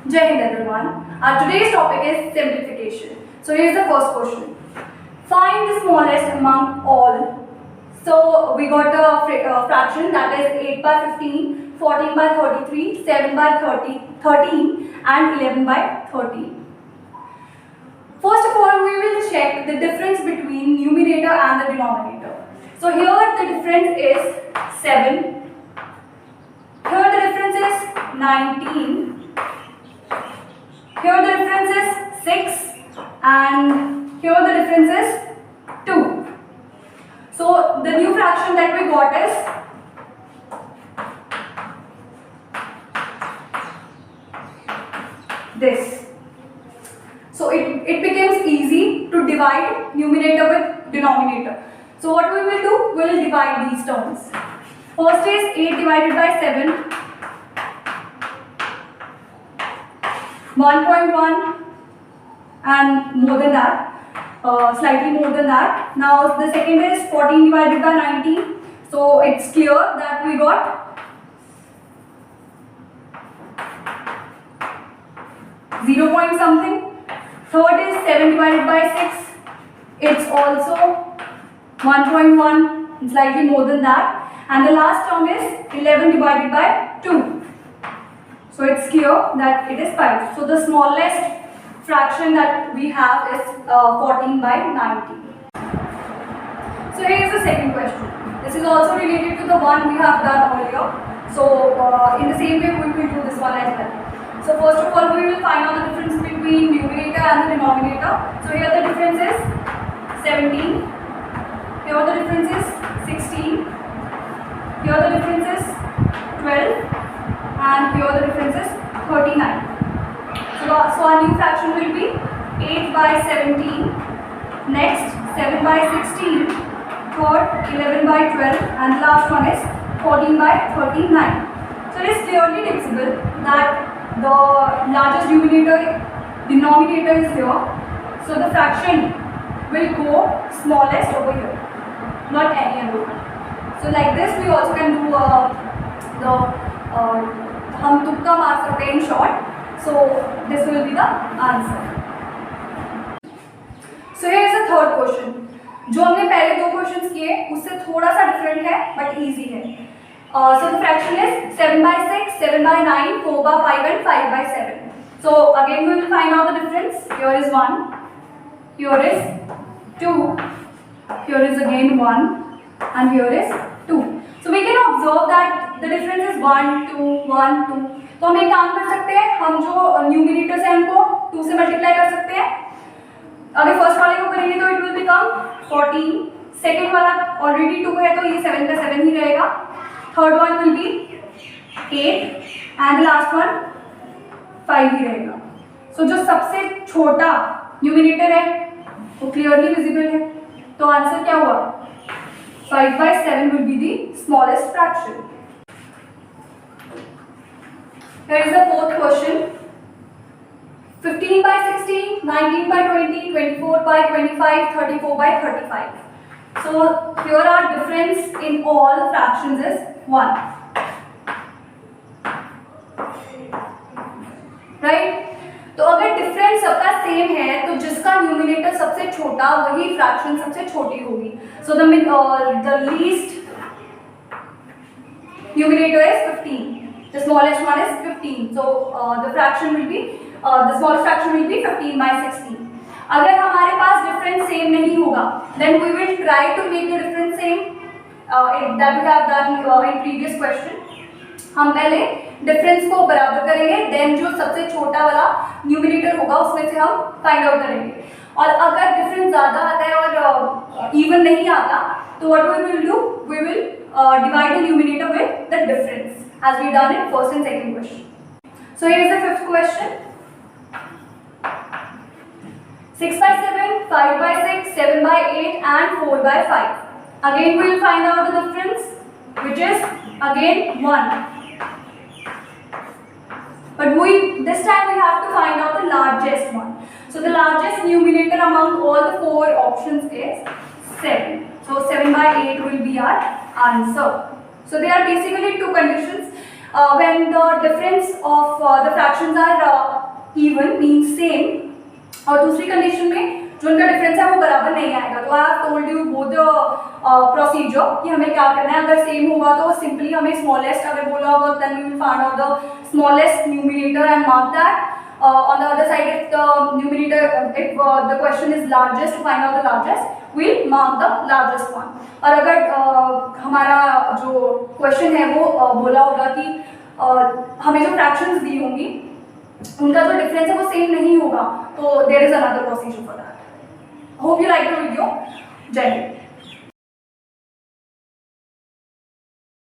Jai Hind everyone. Our today's topic is simplification. So here's the first question. Find the smallest among all. So we got a fraction that is 8 by 15, 14 by 33, 7 by 13 and 11 by 13. First of all, we will check the difference between numerator and the denominator. So here the difference is 7. Here the difference is 19. Here the difference is 6 and here the difference is 2. So the new fraction that we got is this. So it becomes easy to divide numerator with denominator. So what we will do, we will divide these terms. First is 8 divided by 7. 1.1 and more than that, slightly more than that. Now the second is 14 divided by 19. So it's clear that we got 0 point something. Third is 7 divided by 6. It's also 1.1 and slightly more than that. And the last term is 11 divided by 2. So it's clear that it is 5. So the smallest fraction that we have is 14 by 90. So here is the second question. This is also related to the one we have done earlier. So in the same way we will do this one as well. So first of all we will find out the difference between numerator and the denominator. So here the difference is 17. Here the difference is 16. Here the difference is 12. And here the difference is 39. So our new fraction will be 8 by 17. Next 7 by 16. Third 11 by 12. And the last one is 14 by 39. So it is clearly divisible that the largest denominator is here. So the fraction will go smallest over here, not any other one. So like this we also can do हम तुक्का मार सकते हैं in short. So this will be the answer. So here is the third question. जो हमने पहले दो questions किए उससे थोड़ा सा different है but easy है. So the fraction is 7 by 6, 7 by 9, 4 by 5 and 5 by 7. So again we will find out the difference. Here is 1, here is 2, here is again 1 and here is 2. So we can observe that the difference is 1, 2, 1, 2. तो हम एक काम कर सकते हैं, हम जो numerator है उनको 2 से मल्टीप्लाई कर सकते हैं. अगर फर्स्ट वाले को करेंगे तो इट विल बिकम 14. सेकेंड वाला ऑलरेडी 2 है तो ये 7 का 7 ही रहेगा. Third one will be 8 and last one 5 ही रहेगा. सो जो सबसे छोटा न्यूमिनेटर है वो क्लियरली विजिबल है. तो आंसर क्या हुआ? 5 by 7 will be the smallest fraction. Here is the fourth question. 15 by 16, 19 by 20, 24 by 25, 34 by 35. So here our difference in all fractions is 1. Right? तो अगर डिफरेंस सबका सेम है तो जिसका न्यूमिनेटर सबसे छोटा वही फ्रैक्शन सबसे छोटी होगी. So the least numerator is 15. The smallest one is 15. So the fraction will be the smallest fraction will be 15 by 16. अगर हमारे पास डिफरेंस सेम नहीं होगा then we will try to make the difference same that we have done in previous question. हम पहले difference को बराबर करेंगे then जो सबसे छोटा वाला न्यूमिनेटर होगा उसमें से हम फाइंड आउट करेंगे. और अगर डिफरेंस ज़्यादा आता है और इवन नहीं आता तो what we will do, we will divide the numerator with the difference as we done in first and second question. So here is the fifth question. 6 by 7, 5 by 6, 7 by 8 and 4 by 5. Again we will find out the difference which is again 1. But this time we have to find out the largest one. So the largest numerator among all the 4 options is 7. So 7 by 8 will be our answer. So there are basically two conditions. When the difference of the fractions are even mean same, और दूसरी condition में जो उनका difference है वो बराबर नहीं आएगा। तो I have told you both the procedure कि हमें क्या करना है। अगर सेम होगा तो सिंपली हमें स्मॉलेस्ट अगर बोला होगा then we will find out the smallest numerator and mark that. On the other side, if the numerator, if the question is largest, to find out the largest, we'll mark the largest one. और अगर हमारा जो question है वो बोला होगा कि हमें जो फ्रैक्शंस दी होंगी उनका जो डिफरेंस है वो सेम नहीं होगा, तो there is another procedure for that. Hope you like the video. जय हिंद।